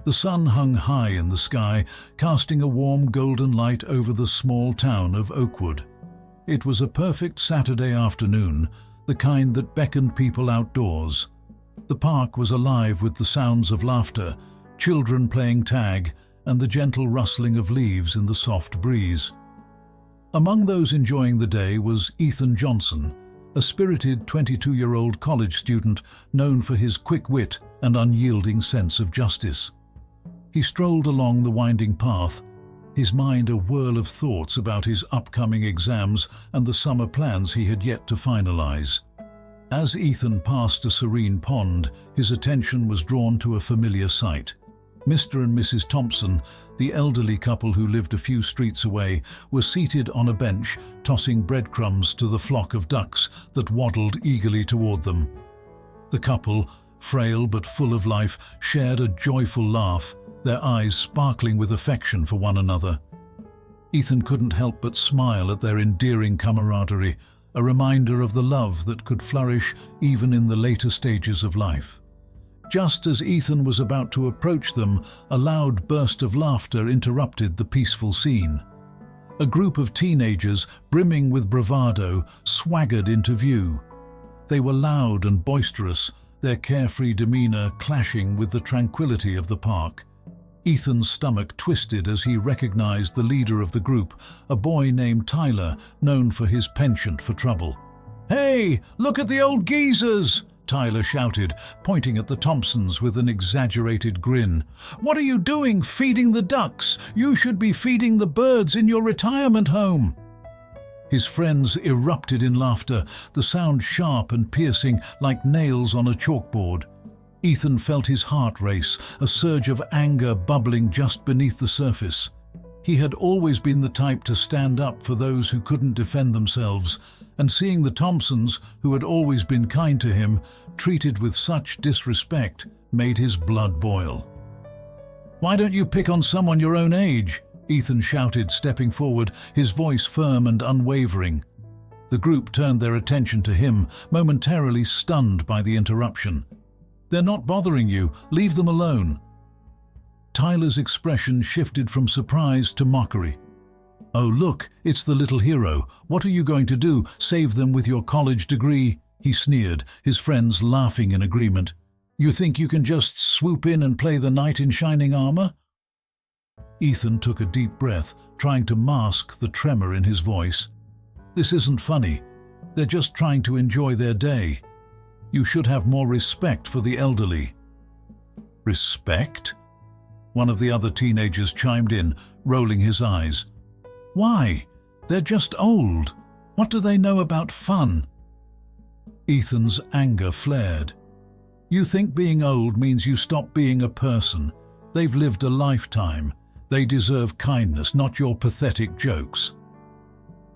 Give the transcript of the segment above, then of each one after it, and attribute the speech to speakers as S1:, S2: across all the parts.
S1: The sun hung high in the sky, casting a warm golden light over the small town of Oakwood. It was a perfect Saturday afternoon, the kind that beckoned people outdoors. The park was alive with the sounds of laughter, children playing tag, and the gentle rustling of leaves in the soft breeze. Among those enjoying the day was Ethan Johnson, a spirited 22-year-old college student known for his quick wit and unyielding sense of justice. He strolled along the winding path, his mind a whirl of thoughts about his upcoming exams and the summer plans he had yet to finalize. As Ethan passed a serene pond, his attention was drawn to a familiar sight. Mr. and Mrs. Thompson, the elderly couple who lived a few streets away, were seated on a bench, tossing breadcrumbs to the flock of ducks that waddled eagerly toward them. The couple, frail but full of life, shared a joyful laugh, their eyes sparkling with affection for one another. Ethan couldn't help but smile at their endearing camaraderie, a reminder of the love that could flourish even in the later stages of life. Just as Ethan was about to approach them, a loud burst of laughter interrupted the peaceful scene. A group of teenagers, brimming with bravado, swaggered into view. They were loud and boisterous, their carefree demeanor clashing with the tranquility of the park. Ethan's stomach twisted as he recognized the leader of the group, a boy named Tyler, known for his penchant for trouble. "Hey, look at the old geezers!" Tyler shouted, pointing at the Thompsons with an exaggerated grin. "What are you doing feeding the ducks? You should be feeding the birds in your retirement home." His friends erupted in laughter, the sound sharp and piercing like nails on a chalkboard. Ethan felt his heart race, a surge of anger bubbling just beneath the surface. He had always been the type to stand up for those who couldn't defend themselves, and seeing the Thompsons, who had always been kind to him, treated with such disrespect, made his blood boil. "Why don't you pick on someone your own age?" Ethan shouted, stepping forward, his voice firm and unwavering. The group turned their attention to him, momentarily stunned by the interruption. "They're not bothering you. Leave them alone." Tyler's expression shifted from surprise to mockery. "Oh, look, it's the little hero. What are you going to do? Save them with your college degree?" He sneered, his friends laughing in agreement. "You think you can just swoop in and play the knight in shining armor?" Ethan took a deep breath, trying to mask the tremor in his voice. "This isn't funny. They're just trying to enjoy their day. You should have more respect for the elderly." "Respect?" One of the other teenagers chimed in, rolling his eyes. "Why? They're just old. What do they know about fun?" Ethan's anger flared. "You think being old means you stop being a person. They've lived a lifetime. They deserve kindness, not your pathetic jokes."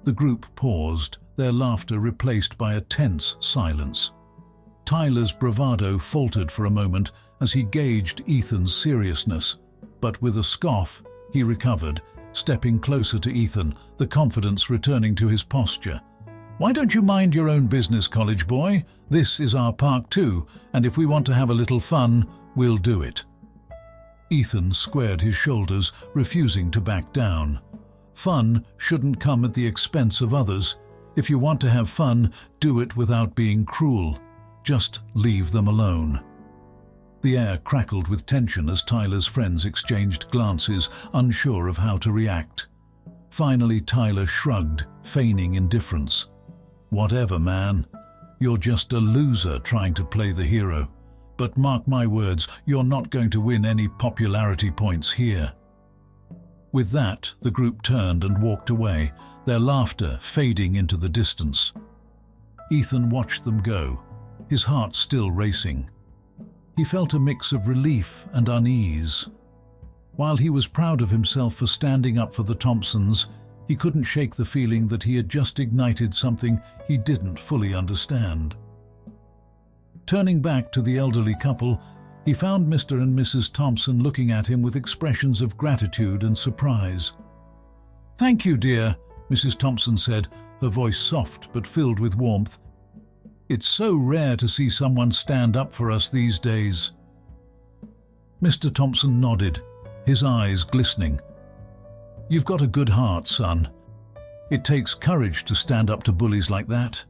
S1: The group paused, their laughter replaced by a tense silence. Tyler's bravado faltered for a moment as he gauged Ethan's seriousness, but with a scoff, he recovered, stepping closer to Ethan, the confidence returning to his posture. "Why don't you mind your own business, college boy? This is our park too, and if we want to have a little fun, we'll do it." Ethan squared his shoulders, refusing to back down. Fun shouldn't come at the expense of others. If you want to have fun, do it without being cruel. Just leave them alone. The air crackled with tension as Tyler's friends exchanged glances, unsure of how to react. Finally, Tyler shrugged, feigning indifference. "Whatever, man. You're just a loser trying to play the hero. But mark my words, you're not going to win any popularity points here." With that, the group turned and walked away, their laughter fading into the distance. Ethan watched them go, his heart still racing. He felt a mix of relief and unease. While he was proud of himself for standing up for the Thompsons, he couldn't shake the feeling that he had just ignited something he didn't fully understand. Turning back to the elderly couple, he found Mr. and Mrs. Thompson looking at him with expressions of gratitude and surprise. "Thank you, dear," Mrs. Thompson said, her voice soft but filled with warmth. "It's so rare to see someone stand up for us these days." Mr. Thompson nodded, his eyes glistening. "You've got a good heart, son. It takes courage to stand up to bullies like that."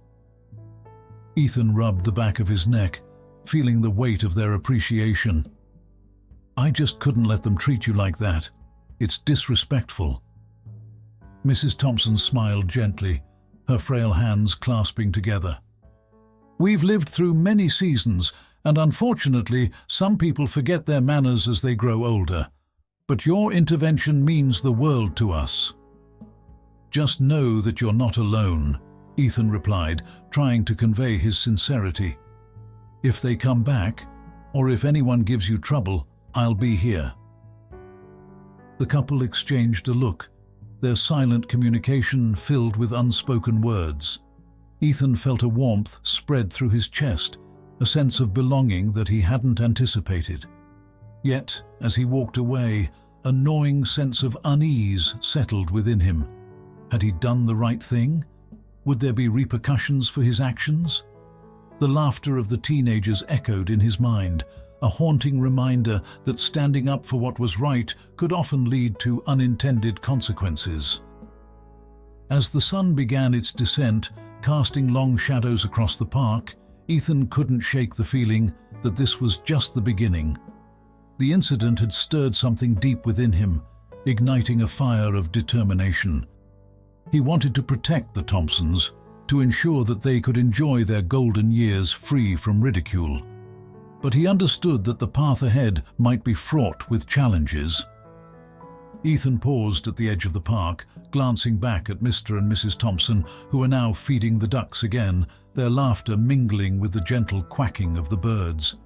S1: Ethan rubbed the back of his neck, feeling the weight of their appreciation. "I just couldn't let them treat you like that. It's disrespectful." Mrs. Thompson smiled gently, her frail hands clasping together. "We've lived through many seasons, and unfortunately, some people forget their manners as they grow older. But your intervention means the world to us." "Just know that you're not alone," Ethan replied, trying to convey his sincerity. "If they come back, or if anyone gives you trouble, I'll be here." The couple exchanged a look, their silent communication filled with unspoken words. Ethan felt a warmth spread through his chest, a sense of belonging that he hadn't anticipated. Yet, as he walked away, a gnawing sense of unease settled within him. Had he done the right thing? Would there be repercussions for his actions? The laughter of the teenagers echoed in his mind, a haunting reminder that standing up for what was right could often lead to unintended consequences. As the sun began its descent, casting long shadows across the park, Ethan couldn't shake the feeling that this was just the beginning. The incident had stirred something deep within him, igniting a fire of determination. He wanted to protect the Thompsons, to ensure that they could enjoy their golden years free from ridicule. But he understood that the path ahead might be fraught with challenges. Ethan paused at the edge of the park, glancing back at Mr. and Mrs. Thompson, who were now feeding the ducks again, their laughter mingling with the gentle quacking of the birds.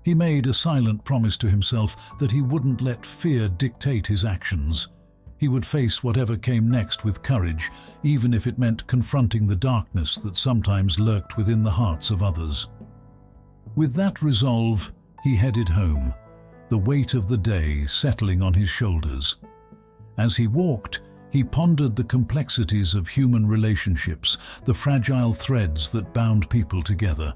S1: He made a silent promise to himself that he wouldn't let fear dictate his actions. He would face whatever came next with courage, even if it meant confronting the darkness that sometimes lurked within the hearts of others. With that resolve, he headed home, the weight of the day settling on his shoulders. As he walked, he pondered the complexities of human relationships, the fragile threads that bound people together.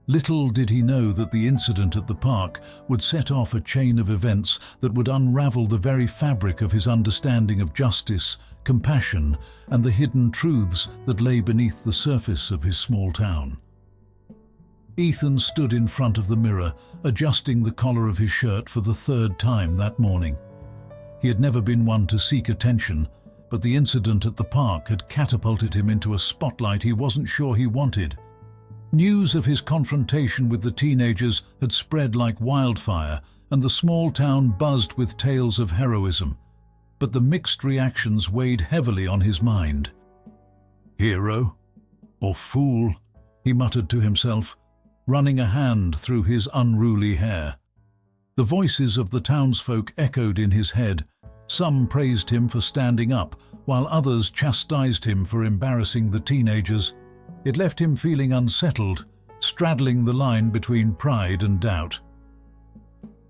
S1: Little did he know that the incident at the park would set off a chain of events that would unravel the very fabric of his understanding of justice, compassion, and the hidden truths that lay beneath the surface of his small town. Ethan stood in front of the mirror, adjusting the collar of his shirt for the third time that morning. He had never been one to seek attention, but the incident at the park had catapulted him into a spotlight he wasn't sure he wanted. News of his confrontation with the teenagers had spread like wildfire, and the small town buzzed with tales of heroism. But the mixed reactions weighed heavily on his mind. "Hero? Or fool?" he muttered to himself, running a hand through his unruly hair. The voices of the townsfolk echoed in his head. Some praised him for standing up, while others chastised him for embarrassing the teenagers. It left him feeling unsettled, straddling the line between pride and doubt.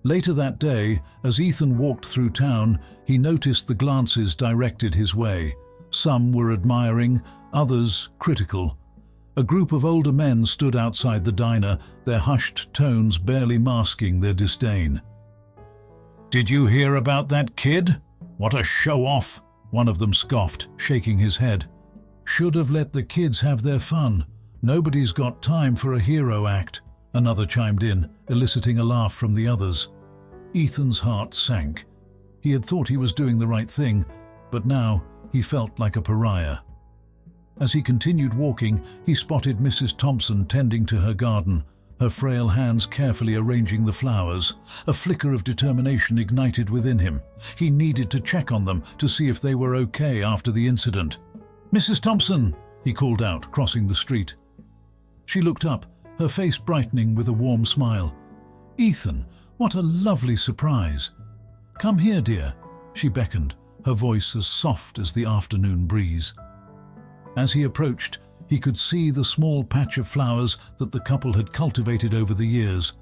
S1: Later that day, as Ethan walked through town, he noticed the glances directed his way. Some were admiring, others critical. A group of older men stood outside the diner, their hushed tones barely masking their disdain. "Did you hear about that kid? What a show-off!" one of them scoffed, shaking his head. "Should have let the kids have their fun. Nobody's got time for a hero act," another chimed in, eliciting a laugh from the others. Ethan's heart sank. He had thought he was doing the right thing, but now he felt like a pariah. As he continued walking, he spotted Mrs. Thompson tending to her garden, her frail hands carefully arranging the flowers. A flicker of determination ignited within him. He needed to check on them to see if they were okay after the incident. "Mrs. Thompson!" he called out, crossing the street. She looked up, her face brightening with a warm smile. "Ethan, what a lovely surprise! Come here, dear," she beckoned, her voice as soft as the afternoon breeze. As he approached, he could see the small patch of flowers that the couple had cultivated over the years.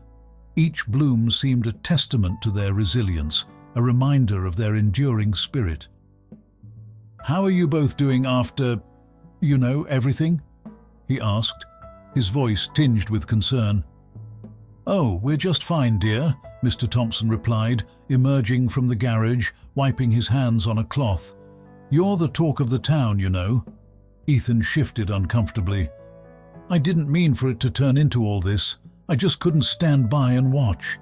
S1: Each bloom seemed a testament to their resilience, a reminder of their enduring spirit. "How are you both doing after, everything?" he asked, his voice tinged with concern. "Oh, we're just fine, dear," Mr. Thompson replied, emerging from the garage, wiping his hands on a cloth. "You're the talk of the town, you know." Ethan shifted uncomfortably. "I didn't mean for it to turn into all this. I just couldn't stand by and watch."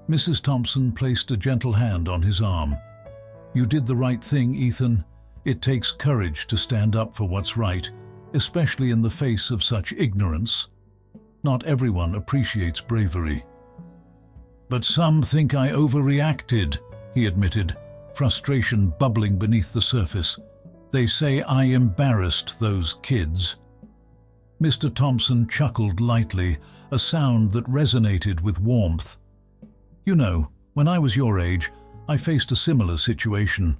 S1: Mrs. Thompson placed a gentle hand on his arm. "You did the right thing, Ethan. It takes courage to stand up for what's right, especially in the face of such ignorance. Not everyone appreciates bravery." "But some think I overreacted," he admitted, frustration bubbling beneath the surface. "They say I embarrassed those kids." Mr. Thompson chuckled lightly, a sound that resonated with warmth. "You know, when I was your age, I faced a similar situation.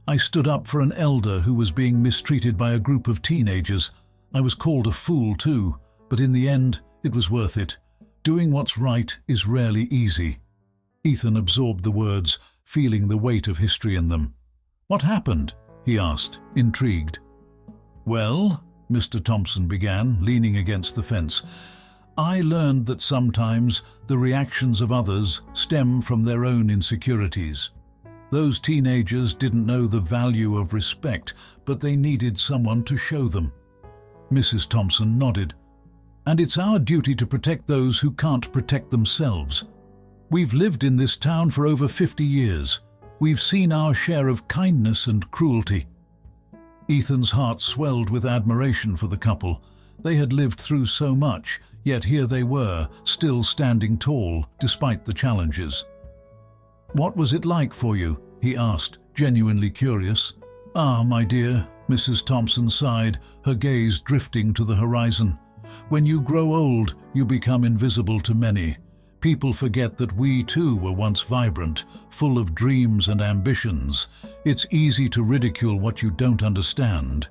S1: I stood up for an elder who was being mistreated by a group of teenagers. I was called a fool too, but in the end, it was worth it. Doing what's right is rarely easy." Ethan absorbed the words, feeling the weight of history in them. "What happened?" he asked, intrigued. "Well," Mr. Thompson began, leaning against the fence, "I learned that sometimes the reactions of others stem from their own insecurities. Those teenagers didn't know the value of respect, but they needed someone to show them." Mrs. Thompson nodded. "And it's our duty to protect those who can't protect themselves. We've lived in this town for over 50 years. We've seen our share of kindness and cruelty." Ethan's heart swelled with admiration for the couple. They had lived through so much, yet here they were, still standing tall, despite the challenges. "What was it like for you?" he asked, genuinely curious. "Ah, my dear," Mrs. Thompson sighed, her gaze drifting to the horizon. "When you grow old, you become invisible to many. People forget that we too were once vibrant, full of dreams and ambitions. It's easy to ridicule what you don't understand."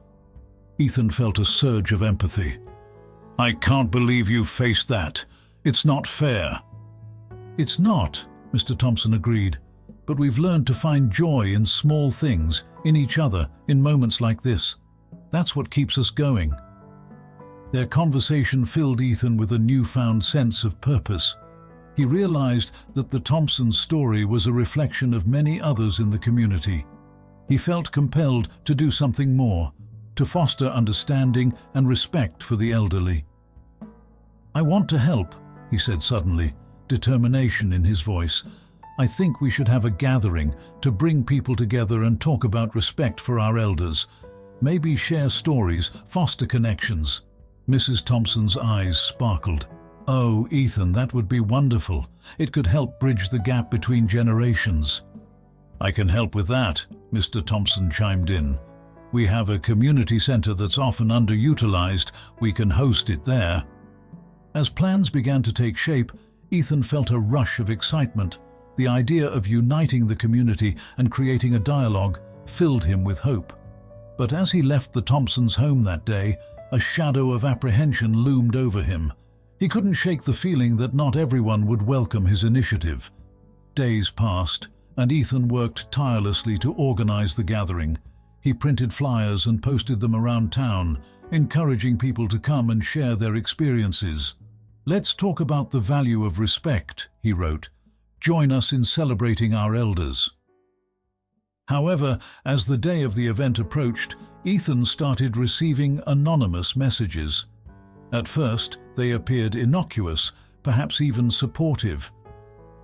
S1: Ethan felt a surge of empathy. "I can't believe you faced that. It's not fair." "It's not," Mr. Thompson agreed. "But we've learned to find joy in small things, in each other, in moments like this. That's what keeps us going." Their conversation filled Ethan with a newfound sense of purpose. He realized that the Thompson story was a reflection of many others in the community. He felt compelled to do something more, to foster understanding and respect for the elderly. "I want to help," he said suddenly, determination in his voice. "I think we should have a gathering to bring people together and talk about respect for our elders. Maybe share stories, foster connections." Mrs. Thompson's eyes sparkled. "Oh, Ethan, that would be wonderful. It could help bridge the gap between generations." "I can help with that," Mr. Thompson chimed in. "We have a community center that's often underutilized. We can host it there." As plans began to take shape, Ethan felt a rush of excitement. The idea of uniting the community and creating a dialogue filled him with hope. But as he left the Thompsons' home that day, a shadow of apprehension loomed over him. He couldn't shake the feeling that not everyone would welcome his initiative. Days passed, and Ethan worked tirelessly to organize the gathering. He printed flyers and posted them around town, encouraging people to come and share their experiences. "Let's talk about the value of respect," he wrote. "Join us in celebrating our elders." However, as the day of the event approached, Ethan started receiving anonymous messages. At first, they appeared innocuous, perhaps even supportive.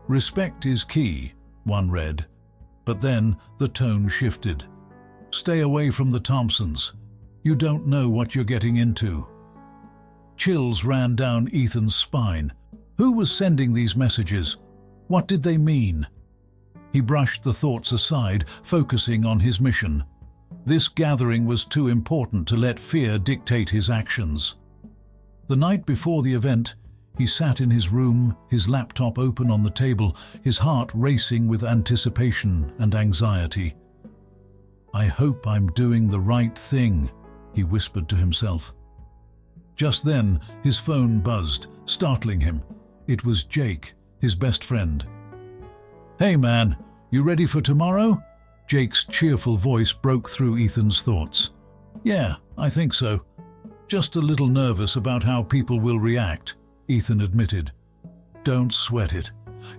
S1: "Respect is key," one read. But then the tone shifted. "Stay away from the Thompsons. You don't know what you're getting into." Chills ran down Ethan's spine. Who was sending these messages? What did they mean? He brushed the thoughts aside, focusing on his mission. This gathering was too important to let fear dictate his actions. The night before the event, he sat in his room, his laptop open on the table, his heart racing with anticipation and anxiety. "I hope I'm doing the right thing," he whispered to himself. Just then, his phone buzzed, startling him. It was Jake, his best friend. "Hey man, you ready for tomorrow?" Jake's cheerful voice broke through Ethan's thoughts. "Yeah, I think so. Just a little nervous about how people will react," Ethan admitted. Don't sweat it.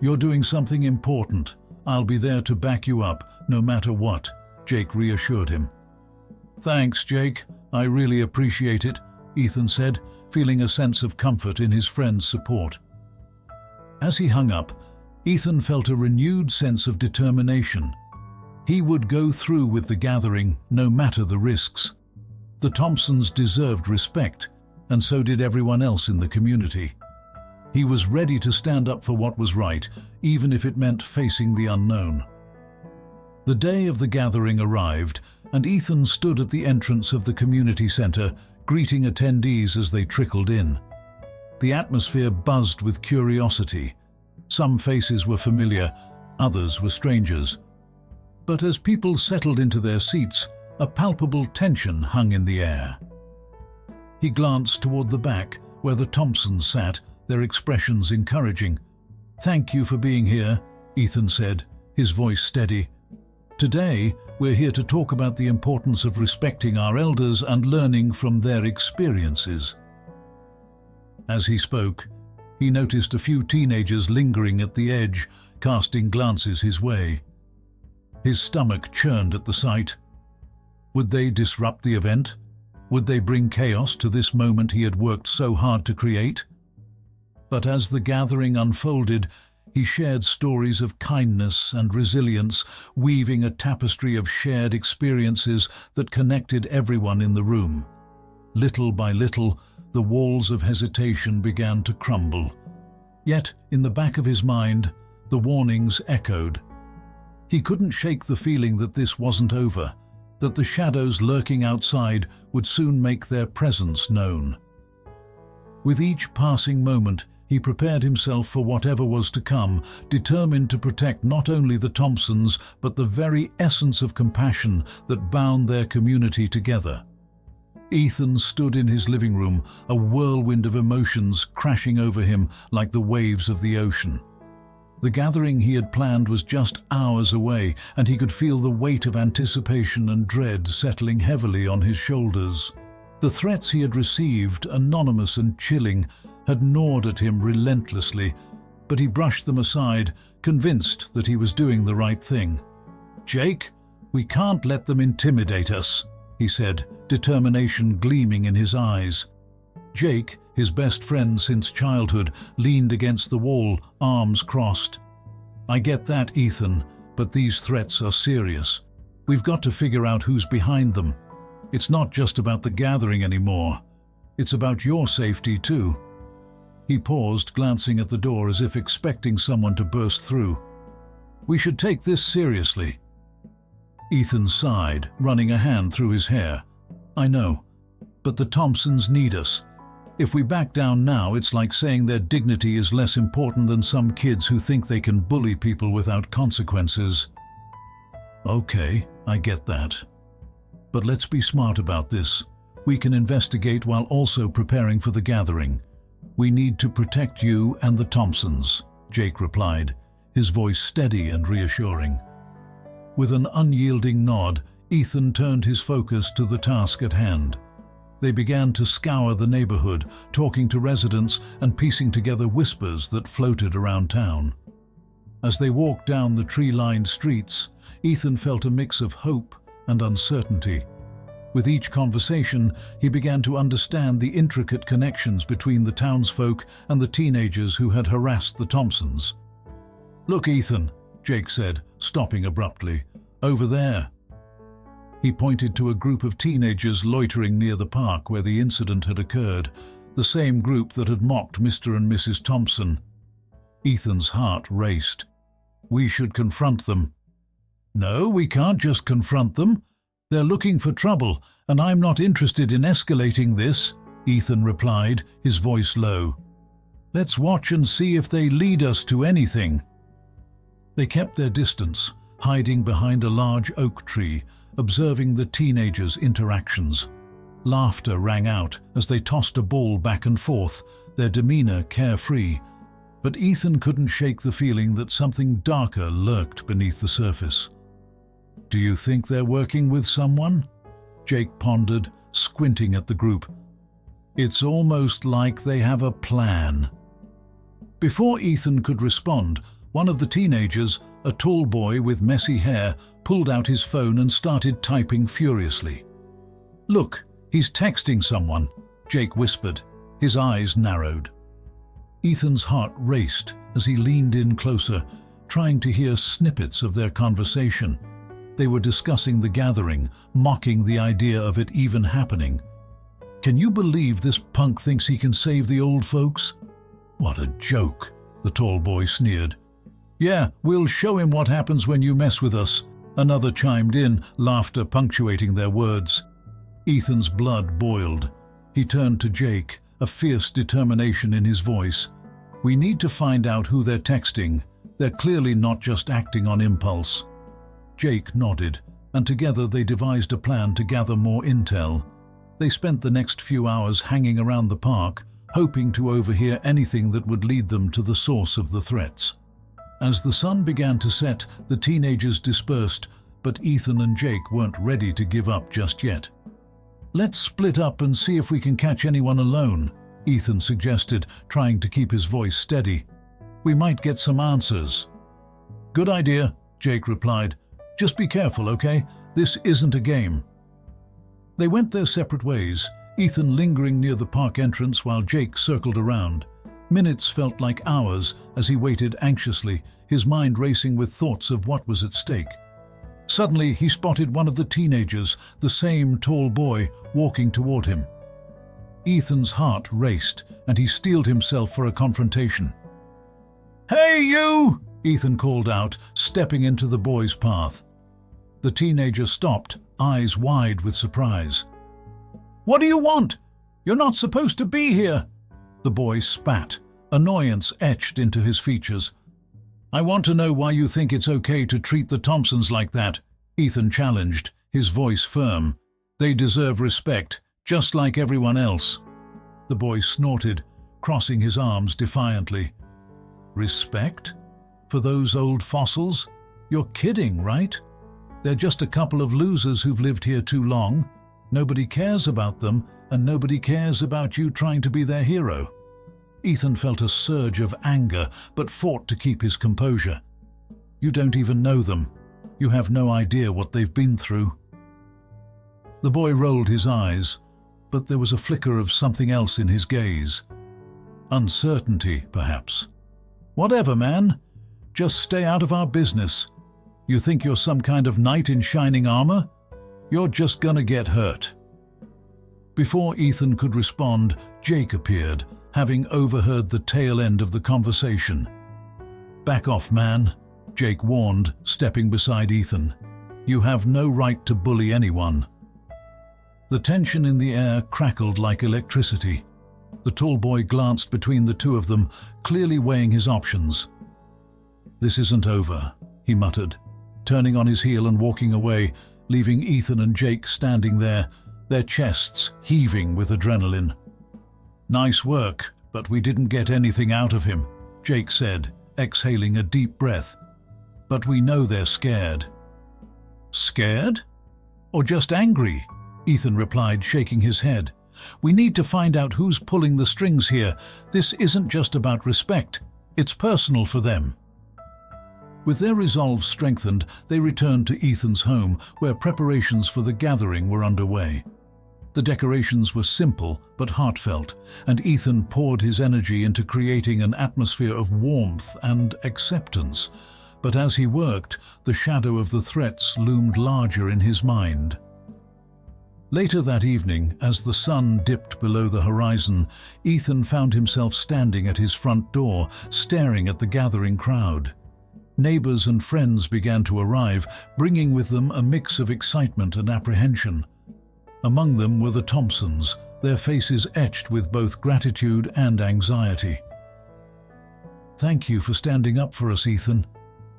S1: You're doing something important. I'll be there to back you up, no matter what, Jake reassured him. Thanks, Jake. I really appreciate it, Ethan said, feeling a sense of comfort in his friend's support. As he hung up, Ethan felt a renewed sense of determination. He would go through with the gathering, no matter the risks. The Thompsons deserved respect, and so did everyone else in the community. He was ready to stand up for what was right, even if it meant facing the unknown. The day of the gathering arrived, and Ethan stood at the entrance of the community center, greeting attendees as they trickled in. The atmosphere buzzed with curiosity. Some faces were familiar, others were strangers. But as people settled into their seats, a palpable tension hung in the air. He glanced toward the back, where the Thompsons sat, their expressions encouraging. "Thank you for being here," Ethan said, his voice steady. "Today, we're here to talk about the importance of respecting our elders and learning from their experiences." As he spoke, he noticed a few teenagers lingering at the edge, casting glances his way. His stomach churned at the sight. Would they disrupt the event? Would they bring chaos to this moment he had worked so hard to create? But as the gathering unfolded, he shared stories of kindness and resilience, weaving a tapestry of shared experiences that connected everyone in the room. Little by little, the walls of hesitation began to crumble. Yet, in the back of his mind, the warnings echoed. He couldn't shake the feeling that this wasn't over, that the shadows lurking outside would soon make their presence known. With each passing moment, he prepared himself for whatever was to come, determined to protect not only the Thompsons, but the very essence of compassion that bound their community together. Ethan stood in his living room, a whirlwind of emotions crashing over him like the waves of the ocean. The gathering he had planned was just hours away, and he could feel the weight of anticipation and dread settling heavily on his shoulders. The threats he had received, anonymous and chilling, had gnawed at him relentlessly, but he brushed them aside, convinced that he was doing the right thing. "Jake, we can't let them intimidate us," he said, determination gleaming in his eyes. Jake, his best friend since childhood, leaned against the wall, arms crossed. "I get that, Ethan, but these threats are serious. We've got to figure out who's behind them. It's not just about the gathering anymore. It's about your safety too." He paused, glancing at the door as if expecting someone to burst through. "We should take this seriously." Ethan sighed, running a hand through his hair. "I know, but the Thompsons need us. If we back down now, it's like saying their dignity is less important than some kids who think they can bully people without consequences." "Okay, I get that. But let's be smart about this. We can investigate while also preparing for the gathering. We need to protect you and the Thompsons," Jake replied, his voice steady and reassuring. With an unyielding nod, Ethan turned his focus to the task at hand. They began to scour the neighborhood, talking to residents and piecing together whispers that floated around town. As they walked down the tree-lined streets, Ethan felt a mix of hope and uncertainty. With each conversation, he began to understand the intricate connections between the townsfolk and the teenagers who had harassed the Thompsons. "Look, Ethan," Jake said, stopping abruptly. "Over there." He pointed to a group of teenagers loitering near the park where the incident had occurred, the same group that had mocked Mr. and Mrs. Thompson. Ethan's heart raced. "We should confront them." "No, we can't just confront them. They're looking for trouble, and I'm not interested in escalating this," Ethan replied, his voice low. "Let's watch and see if they lead us to anything." They kept their distance, hiding behind a large oak tree, observing the teenagers' interactions. Laughter rang out as they tossed a ball back and forth, their demeanor carefree. But Ethan couldn't shake the feeling that something darker lurked beneath the surface. "Do you think they're working with someone?" Jake pondered, squinting at the group. "It's almost like they have a plan." Before Ethan could respond, one of the teenagers, a tall boy with messy hair, pulled out his phone and started typing furiously. "Look, he's texting someone," Jake whispered. His eyes narrowed. Ethan's heart raced as he leaned in closer, trying to hear snippets of their conversation. They were discussing the gathering, mocking the idea of it even happening. "Can you believe this punk thinks he can save the old folks?" "What a joke," the tall boy sneered. "Yeah, we'll show him what happens when you mess with us," another chimed in, laughter punctuating their words. Ethan's blood boiled. He turned to Jake, a fierce determination in his voice. "We need to find out who they're texting. They're clearly not just acting on impulse." Jake nodded, and together they devised a plan to gather more intel. They spent the next few hours hanging around the park, hoping to overhear anything that would lead them to the source of the threats. As the sun began to set, the teenagers dispersed, but Ethan and Jake weren't ready to give up just yet. "Let's split up and see if we can catch anyone alone," Ethan suggested, trying to keep his voice steady. "We might get some answers." "Good idea," Jake replied. "Just be careful, okay? This isn't a game." They went their separate ways, Ethan lingering near the park entrance while Jake circled around. Minutes felt like hours as he waited anxiously, his mind racing with thoughts of what was at stake. Suddenly, he spotted one of the teenagers, the same tall boy, walking toward him. Ethan's heart raced, and he steeled himself for a confrontation. "Hey, you!" Ethan called out, stepping into the boy's path. The teenager stopped, eyes wide with surprise. "What do you want? You're not supposed to be here!" The boy spat, annoyance etched into his features. "I want to know why you think it's okay to treat the Thompsons like that," Ethan challenged, his voice firm. "They deserve respect, just like everyone else." The boy snorted, crossing his arms defiantly. "Respect? For those old fossils? You're kidding, right? They're just a couple of losers who've lived here too long. Nobody cares about them, and nobody cares about you trying to be their hero." Ethan felt a surge of anger, but fought to keep his composure. "You don't even know them. You have no idea what they've been through." The boy rolled his eyes, but there was a flicker of something else in his gaze. Uncertainty, perhaps. "Whatever, man. Just stay out of our business. You think you're some kind of knight in shining armor? You're just gonna get hurt." Before Ethan could respond, Jake appeared, having overheard the tail end of the conversation. "Back off, man," Jake warned, stepping beside Ethan. "You have no right to bully anyone." The tension in the air crackled like electricity. The tall boy glanced between the two of them, clearly weighing his options. "This isn't over," he muttered, turning on his heel and walking away, leaving Ethan and Jake standing there, their chests heaving with adrenaline. "Nice work, but we didn't get anything out of him," Jake said, exhaling a deep breath. "But we know they're scared." "Scared? Or just angry?" Ethan replied, shaking his head. "We need to find out who's pulling the strings here. This isn't just about respect. It's personal for them." With their resolve strengthened, they returned to Ethan's home, where preparations for the gathering were underway. The decorations were simple but heartfelt, and Ethan poured his energy into creating an atmosphere of warmth and acceptance. But as he worked, the shadow of the threats loomed larger in his mind. Later that evening, as the sun dipped below the horizon, Ethan found himself standing at his front door, staring at the gathering crowd. Neighbors and friends began to arrive, bringing with them a mix of excitement and apprehension. Among them were the Thompsons, their faces etched with both gratitude and anxiety. "Thank you for standing up for us, Ethan,"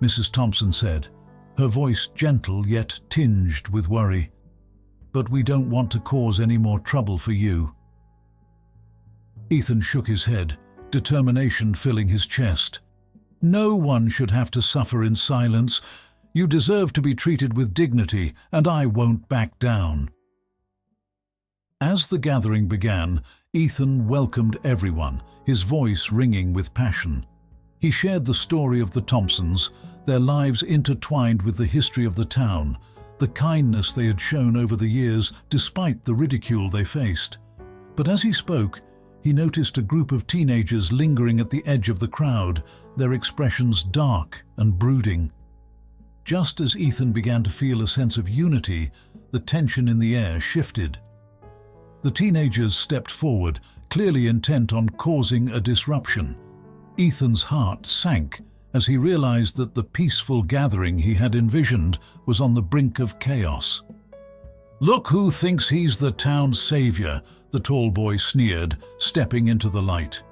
S1: Mrs. Thompson said, her voice gentle yet tinged with worry. "But we don't want to cause any more trouble for you." Ethan shook his head, determination filling his chest. "No one should have to suffer in silence. You deserve to be treated with dignity, and I won't back down." As the gathering began, Ethan welcomed everyone, his voice ringing with passion. He shared the story of the Thompsons, their lives intertwined with the history of the town, the kindness they had shown over the years despite the ridicule they faced. But as he spoke, he noticed a group of teenagers lingering at the edge of the crowd, their expressions dark and brooding. Just as Ethan began to feel a sense of unity, the tension in the air shifted. The teenagers stepped forward, clearly intent on causing a disruption. Ethan's heart sank as he realized that the peaceful gathering he had envisioned was on the brink of chaos. "Look who thinks he's the town's savior," the tall boy sneered, stepping into the light.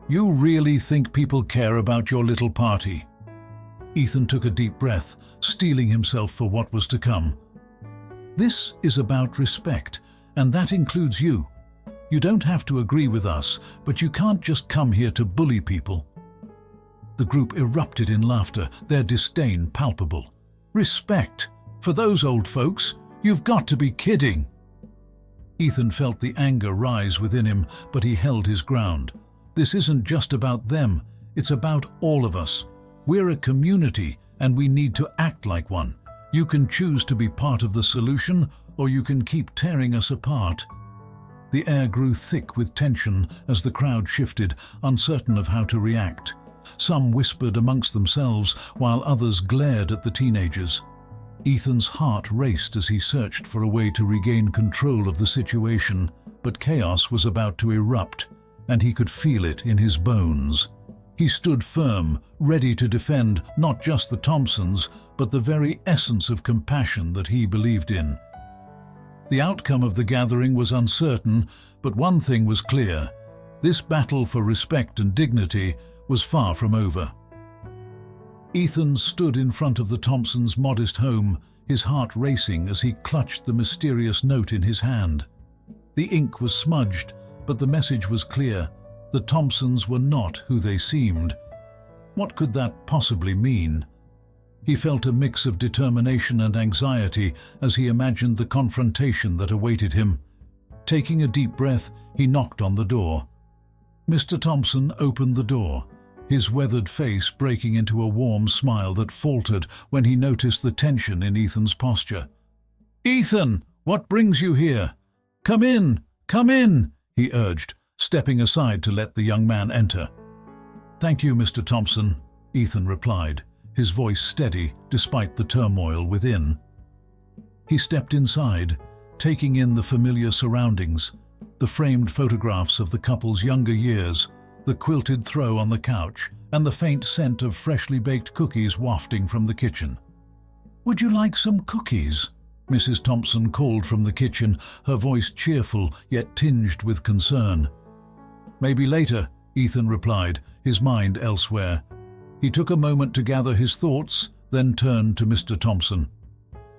S1: "You really think people care about your little party?" Ethan took a deep breath, steeling himself for what was to come. "This is about respect, and that includes you. You don't have to agree with us, but you can't just come here to bully people." The group erupted in laughter, their disdain palpable. "Respect? For those old folks? You've got to be kidding!" Ethan felt the anger rise within him, but he held his ground. "This isn't just about them, it's about all of us. We're a community, and we need to act like one. You can choose to be part of the solution, or you can keep tearing us apart." The air grew thick with tension as the crowd shifted, uncertain of how to react. Some whispered amongst themselves, while others glared at the teenagers. Ethan's heart raced as he searched for a way to regain control of the situation, but chaos was about to erupt, and he could feel it in his bones. He stood firm, ready to defend not just the Thompsons, but the very essence of compassion that he believed in. The outcome of the gathering was uncertain, but one thing was clear: this battle for respect and dignity was far from over. Ethan stood in front of the Thompsons' modest home, his heart racing as he clutched the mysterious note in his hand. The ink was smudged, but the message was clear: the Thompsons were not who they seemed. What could that possibly mean? He felt a mix of determination and anxiety as he imagined the confrontation that awaited him. Taking a deep breath, he knocked on the door. Mr. Thompson opened the door, his weathered face breaking into a warm smile that faltered when he noticed the tension in Ethan's posture. "Ethan, what brings you here? Come in, he urged, stepping aside to let the young man enter. "Thank you, Mr. Thompson," Ethan replied, his voice steady despite the turmoil within. He stepped inside, taking in the familiar surroundings, the framed photographs of the couple's younger years, the quilted throw on the couch, and the faint scent of freshly baked cookies wafting from the kitchen. "Would you like some cookies?" Mrs. Thompson called from the kitchen, her voice cheerful yet tinged with concern. "Maybe later," Ethan replied, his mind elsewhere. He took a moment to gather his thoughts, then turned to Mr. Thompson.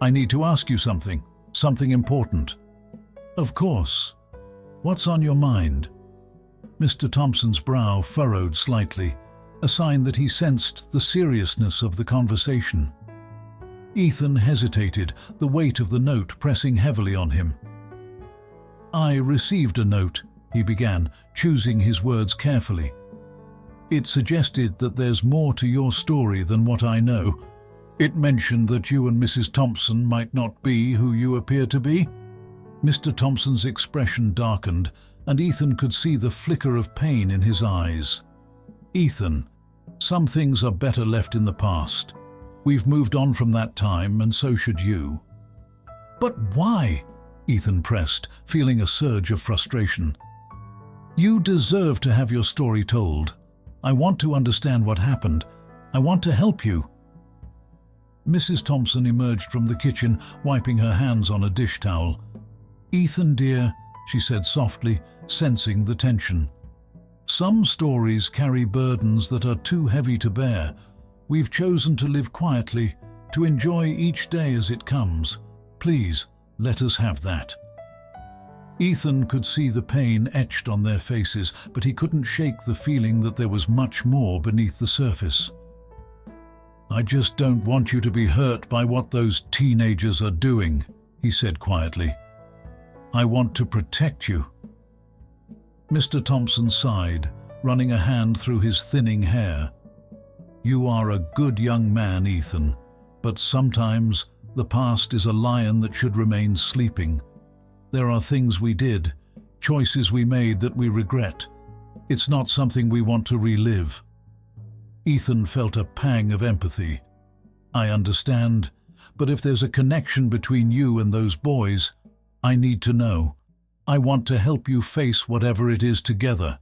S1: "I need to ask you something important." "Of course. What's on your mind?" Mr. Thompson's brow furrowed slightly, a sign that he sensed the seriousness of the conversation. Ethan hesitated, the weight of the note pressing heavily on him. "I received a note," he began, choosing his words carefully. "It suggested that there's more to your story than what I know. It mentioned that you and Mrs. Thompson might not be who you appear to be." Mr. Thompson's expression darkened, and Ethan could see the flicker of pain in his eyes. "Ethan, some things are better left in the past. We've moved on from that time, and so should you." "But why?" Ethan pressed, feeling a surge of frustration. "You deserve to have your story told. I want to understand what happened. I want to help you." Mrs. Thompson emerged from the kitchen, wiping her hands on a dish towel. "Ethan, dear," she said softly, sensing the tension. "Some stories carry burdens that are too heavy to bear. We've chosen to live quietly, to enjoy each day as it comes. Please, let us have that." Ethan could see the pain etched on their faces, but he couldn't shake the feeling that there was much more beneath the surface. "I just don't want you to be hurt by what those teenagers are doing," he said quietly. "I want to protect you." Mr. Thompson sighed, running a hand through his thinning hair. You are a good young man, Ethan, but sometimes the past is a lion that should remain sleeping. There are things we did, choices we made that we regret. It's not something we want to relive. Ethan felt a pang of empathy. I understand, but if there's a connection between you and those boys, I need to know. I want to help you face whatever it is together.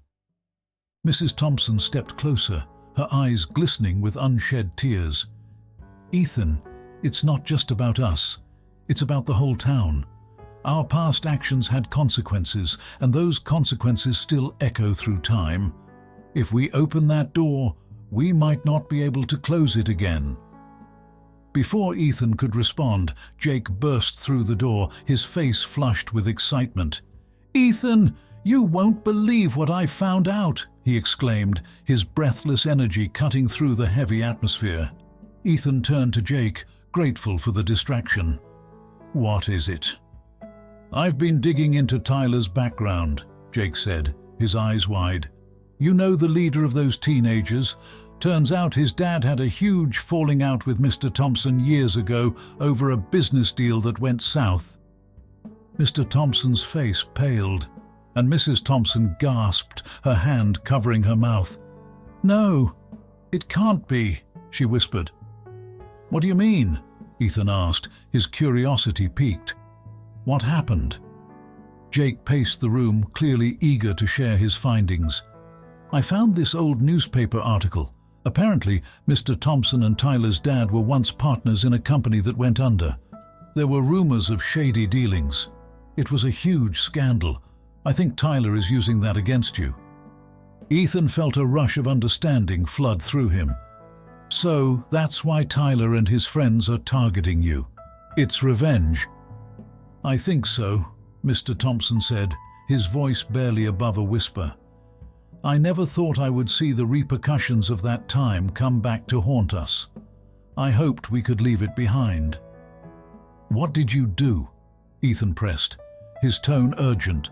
S1: Mrs. Thompson stepped closer, her eyes glistening with unshed tears. Ethan, it's not just about us. It's about the whole town. Our past actions had consequences, and those consequences still echo through time. If we open that door, we might not be able to close it again. Before Ethan could respond, Jake burst through the door, his face flushed with excitement. "Ethan, you won't believe what I found out," he exclaimed, his breathless energy cutting through the heavy atmosphere. Ethan turned to Jake, grateful for the distraction. "What is it?" "I've been digging into Tyler's background," Jake said, his eyes wide. "You know the leader of those teenagers? Turns out his dad had a huge falling out with Mr. Thompson years ago over a business deal that went south." Mr. Thompson's face paled, and Mrs. Thompson gasped, her hand covering her mouth. "No, it can't be," she whispered. "What do you mean?" Ethan asked, his curiosity piqued. "What happened?" Jake paced the room, clearly eager to share his findings. "I found this old newspaper article. Apparently, Mr. Thompson and Tyler's dad were once partners in a company that went under. There were rumors of shady dealings. It was a huge scandal. I think Tyler is using that against you." Ethan felt a rush of understanding flood through him. "So that's why Tyler and his friends are targeting you. It's revenge." "I think so," Mr. Thompson said, his voice barely above a whisper. "I never thought I would see the repercussions of that time come back to haunt us. I hoped we could leave it behind." "What did you do?" Ethan pressed, his tone urgent.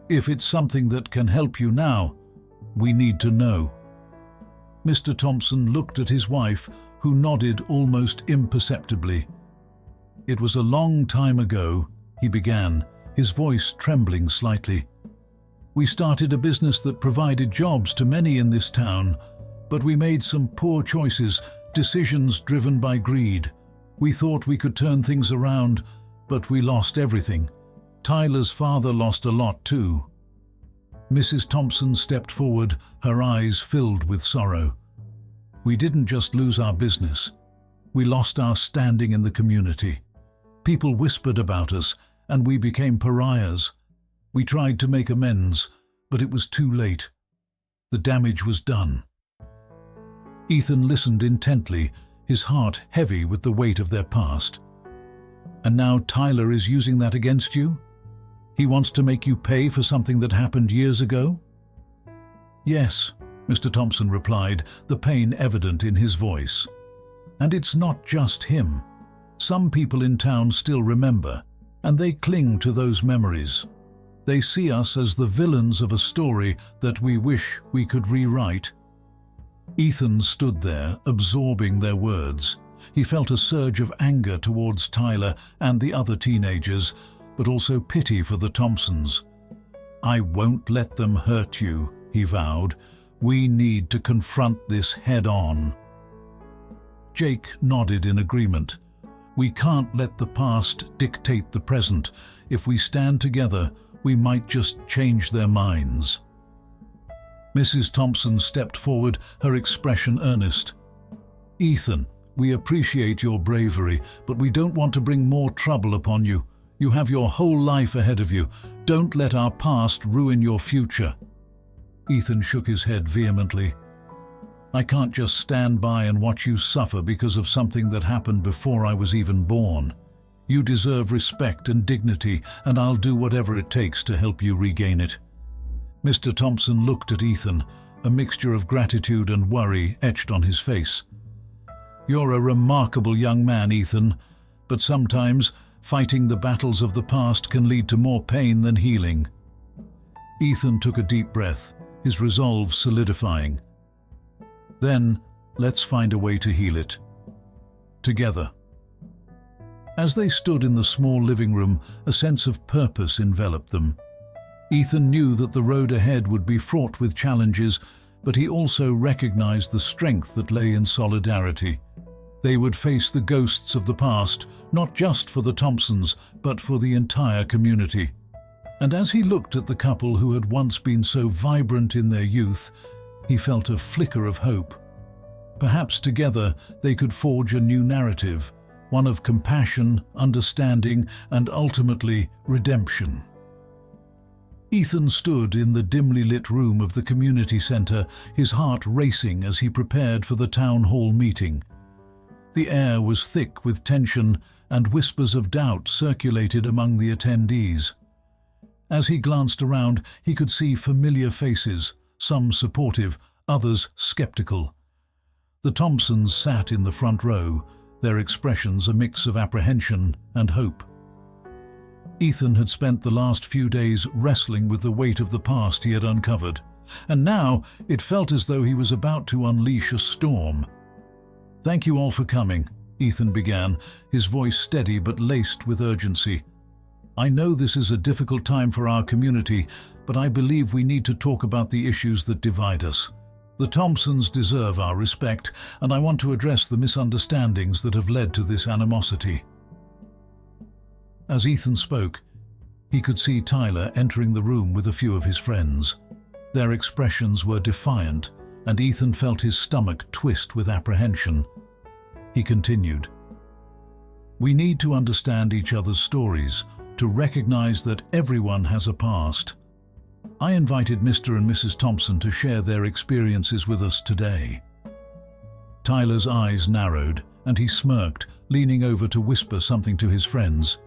S1: "If it's something that can help you now, we need to know." Mr. Thompson looked at his wife, who nodded almost imperceptibly. "It was a long time ago," he began, his voice trembling slightly. "We started a business that provided jobs to many in this town, but we made some poor choices, decisions driven by greed. We thought we could turn things around, but we lost everything. Tyler's father lost a lot too." Mrs. Thompson stepped forward, her eyes filled with sorrow. "We didn't just lose our business. We lost our standing in the community. People whispered about us, and we became pariahs. We tried to make amends, but it was too late. The damage was done." Ethan listened intently, his heart heavy with the weight of their past. "And now Tyler is using that against you? He wants to make you pay for something that happened years ago?" "Yes," Mr. Thompson replied, the pain evident in his voice. "And it's not just him. Some people in town still remember, and they cling to those memories. They see us as the villains of a story that we wish we could rewrite." Ethan stood there, absorbing their words. He felt a surge of anger towards Tyler and the other teenagers, but also pity for the Thompsons. "I won't let them hurt you," he vowed. "We need to confront this head-on." Jake nodded in agreement. "We can't let the past dictate the present. If we stand together, we might just change their minds." Mrs. Thompson stepped forward, her expression earnest. "Ethan, we appreciate your bravery, but we don't want to bring more trouble upon you. You have your whole life ahead of you. Don't let our past ruin your future." Ethan shook his head vehemently. "I can't just stand by and watch you suffer because of something that happened before I was even born. You deserve respect and dignity, and I'll do whatever it takes to help you regain it." Mr. Thompson looked at Ethan, a mixture of gratitude and worry etched on his face. "You're a remarkable young man, Ethan, but sometimes fighting the battles of the past can lead to more pain than healing." Ethan took a deep breath, his resolve solidifying. Then, Let's find a way to heal it. Together. As they stood in the small living room, a sense of purpose enveloped them. Ethan knew that the road ahead would be fraught with challenges, but he also recognized the strength that lay in solidarity. They would face the ghosts of the past, not just for the Thompsons, but for the entire community. And as he looked at the couple who had once been so vibrant in their youth, he felt a flicker of hope. Perhaps together they could forge a new narrative, one of compassion, understanding, and ultimately redemption. Ethan stood in the dimly lit room of the community center, his heart racing as he prepared for the town hall meeting. The air was thick with tension, and whispers of doubt circulated among the attendees. As he glanced around, he could see familiar faces, some supportive, others skeptical. The Thompsons sat in the front row, their expressions a mix of apprehension and hope. Ethan had spent the last few days wrestling with the weight of the past he had uncovered, and now it felt as though he was about to unleash a storm. "Thank you all for coming," Ethan began, his voice steady but laced with urgency. "I know this is a difficult time for our community, but I believe we need to talk about the issues that divide us. The Thompsons deserve our respect, and I want to address the misunderstandings that have led to this animosity." As Ethan spoke, he could see Tyler entering the room with a few of his friends. Their expressions were defiant, and Ethan felt his stomach twist with apprehension. He continued, "We need to understand each other's stories, to recognize that everyone has a past. I invited Mr. and Mrs. Thompson to share their experiences with us today." Tyler's eyes narrowed, and he smirked, leaning over to whisper something to his friends.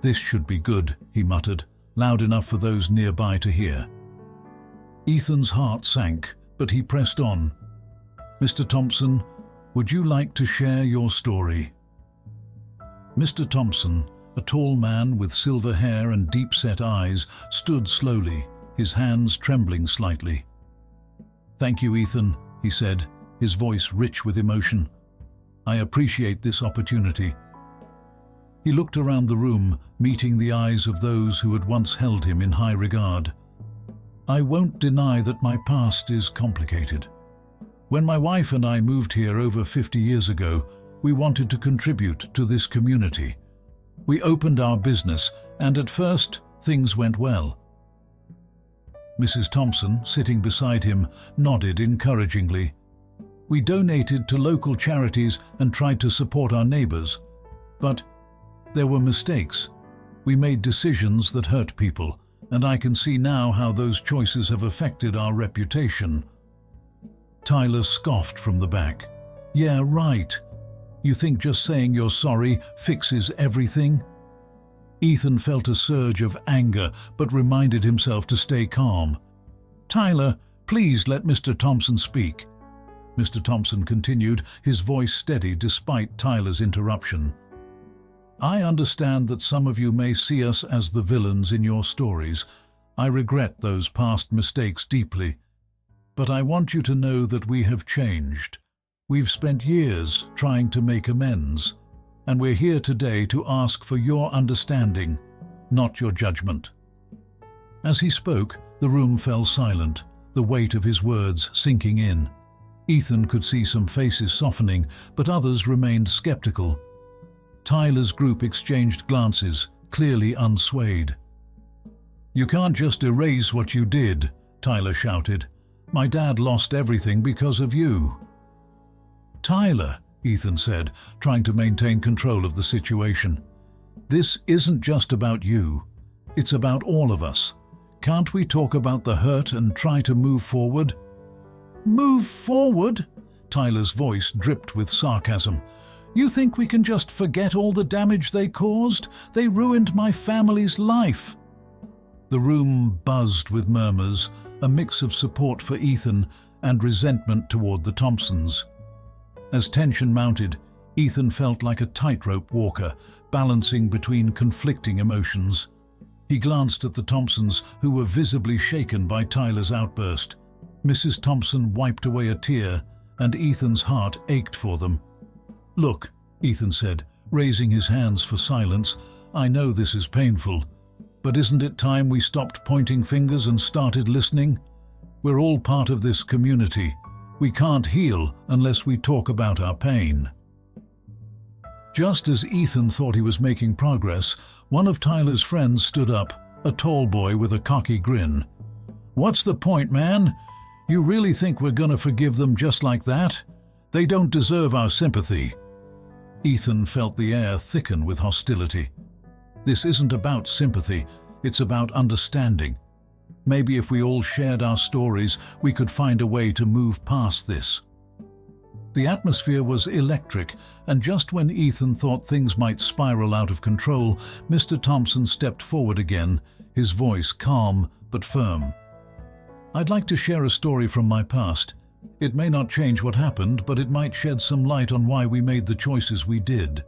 S1: "This should be good," he muttered, loud enough for those nearby to hear. Ethan's heart sank, but he pressed on. "Mr. Thompson, would you like to share your story?" Mr. Thompson, a tall man with silver hair and deep-set eyes, stood slowly, his hands trembling slightly. "Thank you, Ethan," he said, his voice rich with emotion. "I appreciate this opportunity." He looked around the room, meeting the eyes of those who had once held him in high regard. "I won't deny that my past is complicated. When my wife and I moved here over 50 years ago, we wanted to contribute to this community. We opened our business, and at first, things went well." Mrs. Thompson, sitting beside him, nodded encouragingly. "We donated to local charities and tried to support our neighbors. But there were mistakes. We made decisions that hurt people, and I can see now how those choices have affected our reputation." Tyler scoffed from the back. "Yeah, right. You think just saying you're sorry fixes everything?" Ethan felt a surge of anger, but reminded himself to stay calm. "Tyler, please let Mr. Thompson speak." Mr. Thompson continued, his voice steady despite Tyler's interruption. "I understand that some of you may see us as the villains in your stories. I regret those past mistakes deeply. But I want you to know that we have changed. We've spent years trying to make amends, and we're here today to ask for your understanding, not your judgment." As he spoke, the room fell silent, the weight of his words sinking in. Ethan could see some faces softening, but others remained skeptical. Tyler's group exchanged glances, clearly unswayed. "You can't just erase what you did," Tyler shouted. "My dad lost everything because of you." "Tyler," Ethan said, trying to maintain control of the situation. "This isn't just about you. It's about all of us. Can't we talk about the hurt and try to move forward?" "Move forward?" Tyler's voice dripped with sarcasm. "You think we can just forget all the damage they caused? They ruined my family's life." The room buzzed with murmurs, a mix of support for Ethan and resentment toward the Thompsons. As tension mounted, Ethan felt like a tightrope walker, balancing between conflicting emotions. He glanced at the Thompsons, who were visibly shaken by Tyler's outburst. Mrs. Thompson wiped away a tear, and Ethan's heart ached for them. "Look," Ethan said, raising his hands for silence, "I know this is painful, but isn't it time we stopped pointing fingers and started listening? We're all part of this community. We can't heal unless we talk about our pain." Just as Ethan thought he was making progress, one of Tyler's friends stood up, a tall boy with a cocky grin. "What's the point, man? You really think we're gonna forgive them just like that? They don't deserve our sympathy." Ethan felt the air thicken with hostility. This isn't about sympathy, it's about understanding. Maybe if we all shared our stories, we could find a way to move past this. The atmosphere was electric, and just when Ethan thought things might spiral out of control, Mr. Thompson stepped forward again, his voice calm but firm. "I'd like to share a story from my past. It may not change what happened, but it might shed some light on why we made the choices we did."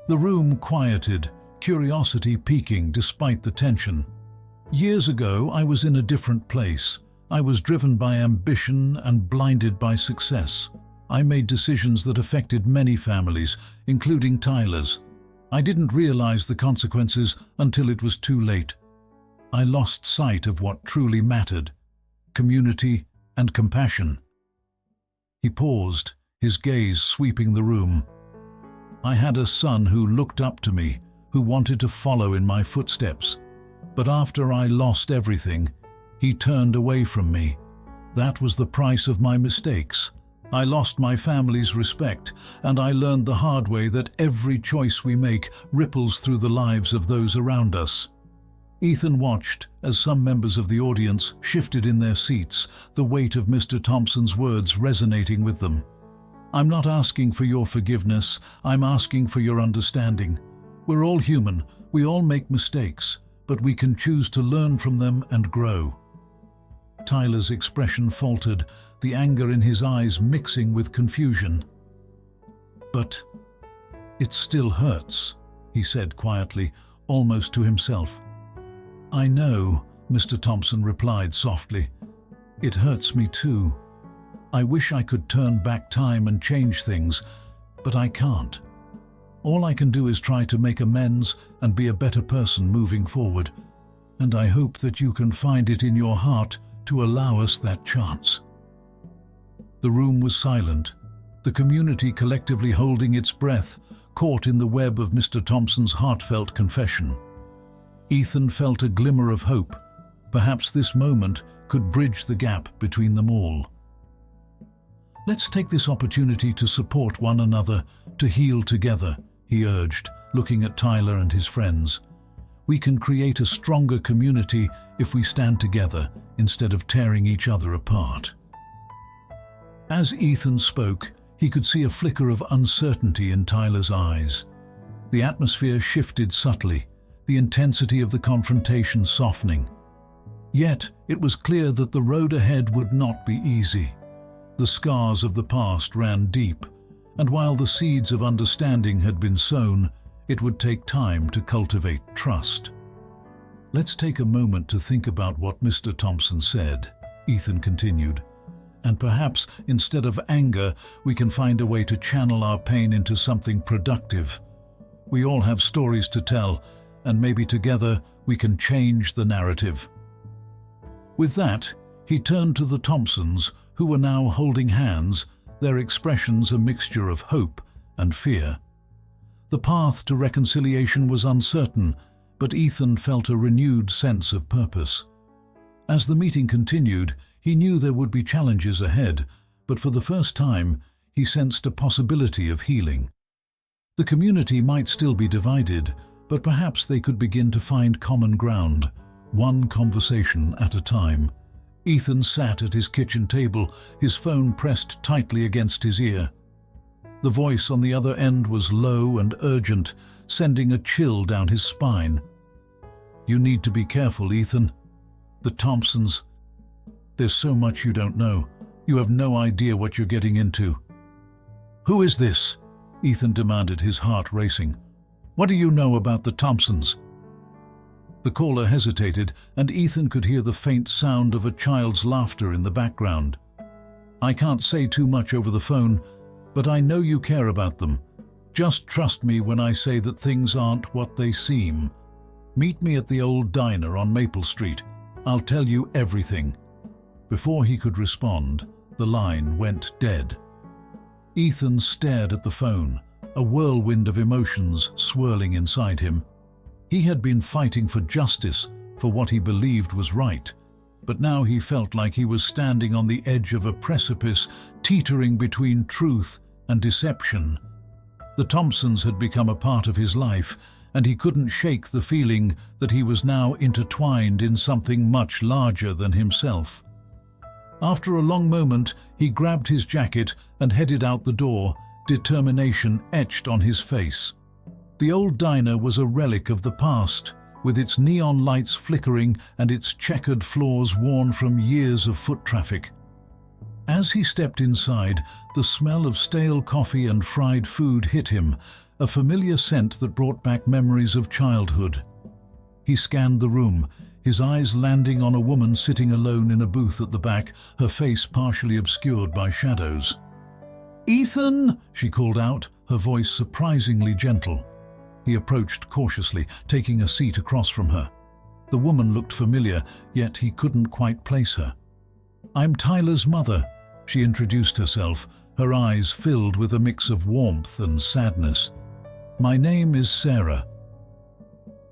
S1: The room quieted, curiosity peaking despite the tension. "Years ago, I was in a different place. I was driven by ambition and blinded by success. I made decisions that affected many families, including Tyler's. I didn't realize the consequences until it was too late. I lost sight of what truly mattered: community and compassion." He paused, his gaze sweeping the room. "I had a son who looked up to me, who wanted to follow in my footsteps. But after I lost everything, he turned away from me. That was the price of my mistakes. I lost my family's respect, and I learned the hard way that every choice we make ripples through the lives of those around us." Ethan watched as some members of the audience shifted in their seats, the weight of Mr. Thompson's words resonating with them. "I'm not asking for your forgiveness, I'm asking for your understanding. We're all human, we all make mistakes, but we can choose to learn from them and grow." Tyler's expression faltered, the anger in his eyes mixing with confusion. "But it still hurts," he said quietly, almost to himself. "I know," Mr. Thompson replied softly. "It hurts me too. I wish I could turn back time and change things, but I can't. All I can do is try to make amends and be a better person moving forward, and I hope that you can find it in your heart to allow us that chance." The room was silent, the community collectively holding its breath, caught in the web of Mr. Thompson's heartfelt confession. Ethan felt a glimmer of hope. Perhaps this moment could bridge the gap between them all. "Let's take this opportunity to support one another, to heal together," he urged, looking at Tyler and his friends. "We can create a stronger community if we stand together instead of tearing each other apart." As Ethan spoke, he could see a flicker of uncertainty in Tyler's eyes. The atmosphere shifted subtly, the intensity of the confrontation softening. Yet, it was clear that the road ahead would not be easy. The scars of the past ran deep, and while the seeds of understanding had been sown, it would take time to cultivate trust. "Let's take a moment to think about what Mr. Thompson said," Ethan continued. "And perhaps, instead of anger, we can find a way to channel our pain into something productive. We all have stories to tell, and maybe together we can change the narrative." With that, he turned to the Thompsons, who were now holding hands, their expressions a mixture of hope and fear. The path to reconciliation was uncertain, but Ethan felt a renewed sense of purpose. As the meeting continued, he knew there would be challenges ahead, but for the first time, he sensed a possibility of healing. The community might still be divided, but perhaps they could begin to find common ground, one conversation at a time. Ethan sat at his kitchen table, his phone pressed tightly against his ear. The voice on the other end was low and urgent, sending a chill down his spine. "You need to be careful, Ethan. The Thompsons. There's so much you don't know. You have no idea what you're getting into." "Who is this?" Ethan demanded, his heart racing. "What do you know about the Thompsons?" The caller hesitated, and Ethan could hear the faint sound of a child's laughter in the background. I can't say too much over the phone, but I know you care about them. Just trust me when I say that things aren't what they seem. Meet me at the old diner on Maple Street. I'll tell you everything." Before he could respond, the line went dead. Ethan stared at the phone, a whirlwind of emotions swirling inside him. He had been fighting for justice, for what he believed was right, but now he felt like he was standing on the edge of a precipice, teetering between truth and deception. The Thompsons had become a part of his life, and he couldn't shake the feeling that he was now intertwined in something much larger than himself. After a long moment, he grabbed his jacket and headed out the door, determination etched on his face. The old diner was a relic of the past, with its neon lights flickering and its checkered floors worn from years of foot traffic. As he stepped inside, the smell of stale coffee and fried food hit him, a familiar scent that brought back memories of childhood. He scanned the room, his eyes landing on a woman sitting alone in a booth at the back, her face partially obscured by shadows. "Ethan!" she called out, her voice surprisingly gentle. He approached cautiously, taking a seat across from her. The woman looked familiar, yet he couldn't quite place her. "I'm Tyler's mother," she introduced herself, her eyes filled with a mix of warmth and sadness. "My name is Sarah."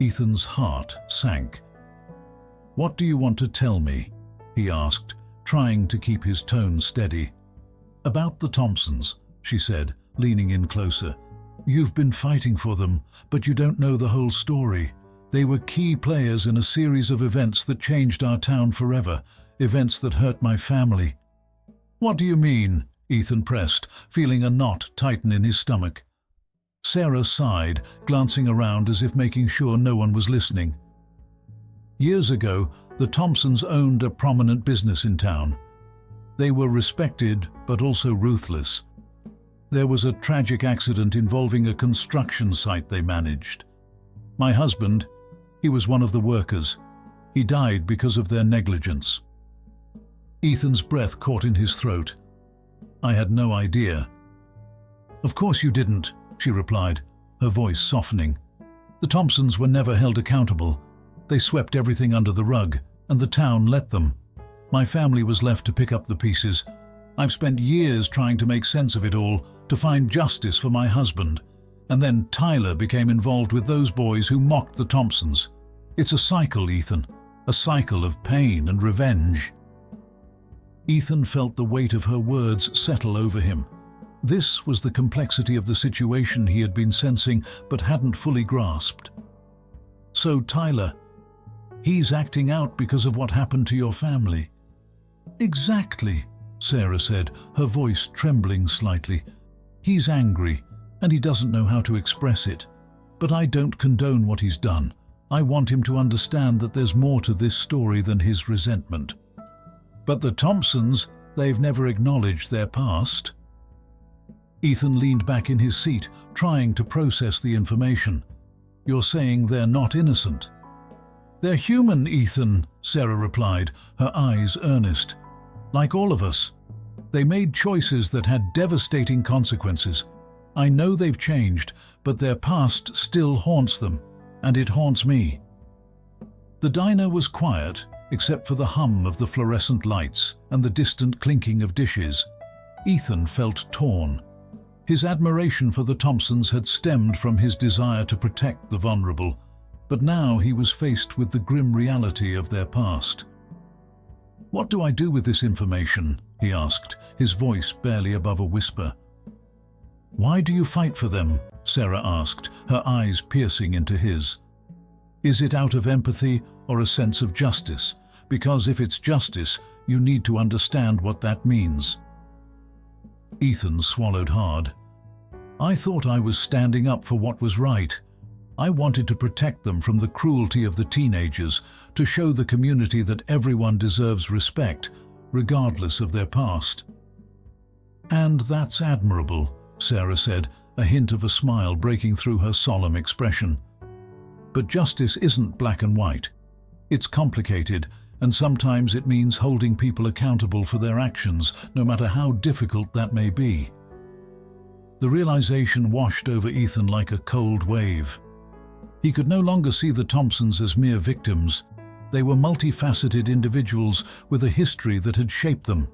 S1: Ethan's heart sank. "What do you want to tell me?" he asked, trying to keep his tone steady. "About the Thompsons," she said, leaning in closer. "You've been fighting for them, but you don't know the whole story. They were key players in a series of events that changed our town forever, events that hurt my family." "What do you mean?" Ethan pressed, feeling a knot tighten in his stomach. Sarah sighed, glancing around as if making sure no one was listening. "Years ago, the Thompsons owned a prominent business in town. They were respected, but also ruthless. There was a tragic accident involving a construction site they managed. My husband, he was one of the workers. He died because of their negligence." Ethan's breath caught in his throat. "I had no idea." "Of course you didn't," she replied, her voice softening. "The Thompsons were never held accountable. They swept everything under the rug, and the town let them. My family was left to pick up the pieces. I've spent years trying to make sense of it all, to find justice for my husband. And then Tyler became involved with those boys who mocked the Thompsons. It's a cycle, Ethan, a cycle of pain and revenge." Ethan felt the weight of her words settle over him. This was the complexity of the situation he had been sensing but hadn't fully grasped. "So Tyler, he's acting out because of what happened to your family?" "Exactly," Sarah said, her voice trembling slightly. "He's angry, and he doesn't know how to express it. But I don't condone what he's done. I want him to understand that there's more to this story than his resentment." "But the Thompsons, they've never acknowledged their past." Ethan leaned back in his seat, trying to process the information. "You're saying they're not innocent?" "They're human, Ethan," Sarah replied, her eyes earnest. "Like all of us. They made choices that had devastating consequences. I know they've changed, but their past still haunts them, and it haunts me." The diner was quiet, except for the hum of the fluorescent lights and the distant clinking of dishes. Ethan felt torn. His admiration for the Thompsons had stemmed from his desire to protect the vulnerable, but now he was faced with the grim reality of their past. "What do I do with this information?" he asked, his voice barely above a whisper. "Why do you fight for them?" Sarah asked, her eyes piercing into his. "Is it out of empathy or a sense of justice? Because if it's justice, you need to understand what that means." Ethan swallowed hard. "I thought I was standing up for what was right. I wanted to protect them from the cruelty of the teenagers, to show the community that everyone deserves respect, regardless of their past." "And that's admirable," Sarah said, a hint of a smile breaking through her solemn expression. "But justice isn't black and white. It's complicated, and sometimes it means holding people accountable for their actions, no matter how difficult that may be. The realization washed over Ethan like a cold wave. He could no longer see the Thompsons as mere victims. They were multifaceted individuals with a history that had shaped them.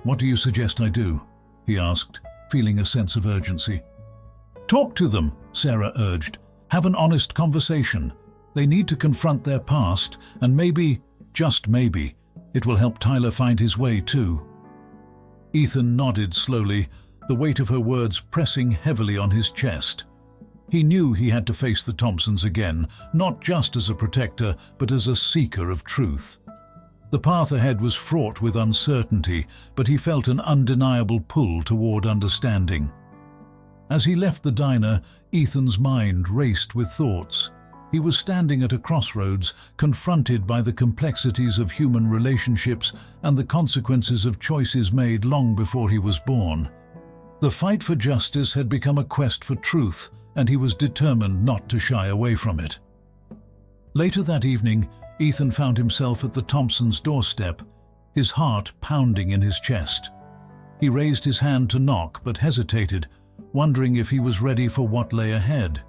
S1: "What do you suggest I do?" he asked, feeling a sense of urgency. "Talk to them," Sarah urged. "Have an honest conversation. They need to confront their past, and maybe, just maybe, it will help Tyler find his way too." Ethan nodded slowly, the weight of her words pressing heavily on his chest. He knew he had to face the Thompsons again, not just as a protector, but as a seeker of truth. The path ahead was fraught with uncertainty, but he felt an undeniable pull toward understanding. As he left the diner, Ethan's mind raced with thoughts. He was standing at a crossroads, confronted by the complexities of human relationships and the consequences of choices made long before he was born. The fight for justice had become a quest for truth, and he was determined not to shy away from it. Later that evening, Ethan found himself at the Thompsons' doorstep, his heart pounding in his chest. He raised his hand to knock but hesitated, wondering if he was ready for what lay ahead.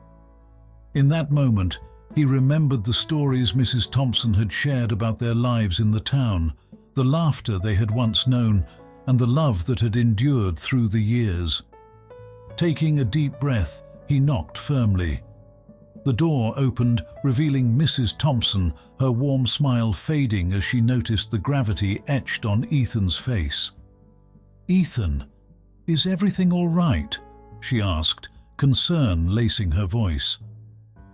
S1: In that moment, he remembered the stories Mrs. Thompson had shared about their lives in the town, the laughter they had once known, and the love that had endured through the years. Taking a deep breath, he knocked firmly. The door opened, revealing Mrs. Thompson, her warm smile fading as she noticed the gravity etched on Ethan's face. "Ethan, is everything all right?" she asked, concern lacing her voice.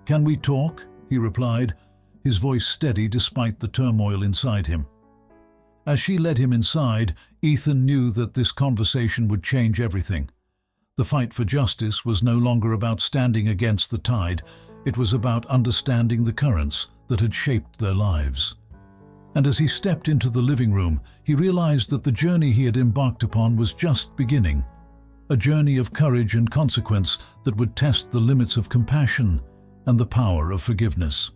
S1: "Can we talk?" he replied, his voice steady despite the turmoil inside him. As she led him inside, Ethan knew that this conversation would change everything. The fight for justice was no longer about standing against the tide, it was about understanding the currents that had shaped their lives. And as he stepped into the living room, he realized that the journey he had embarked upon was just beginning. A journey of courage and consequence that would test the limits of compassion and the power of forgiveness.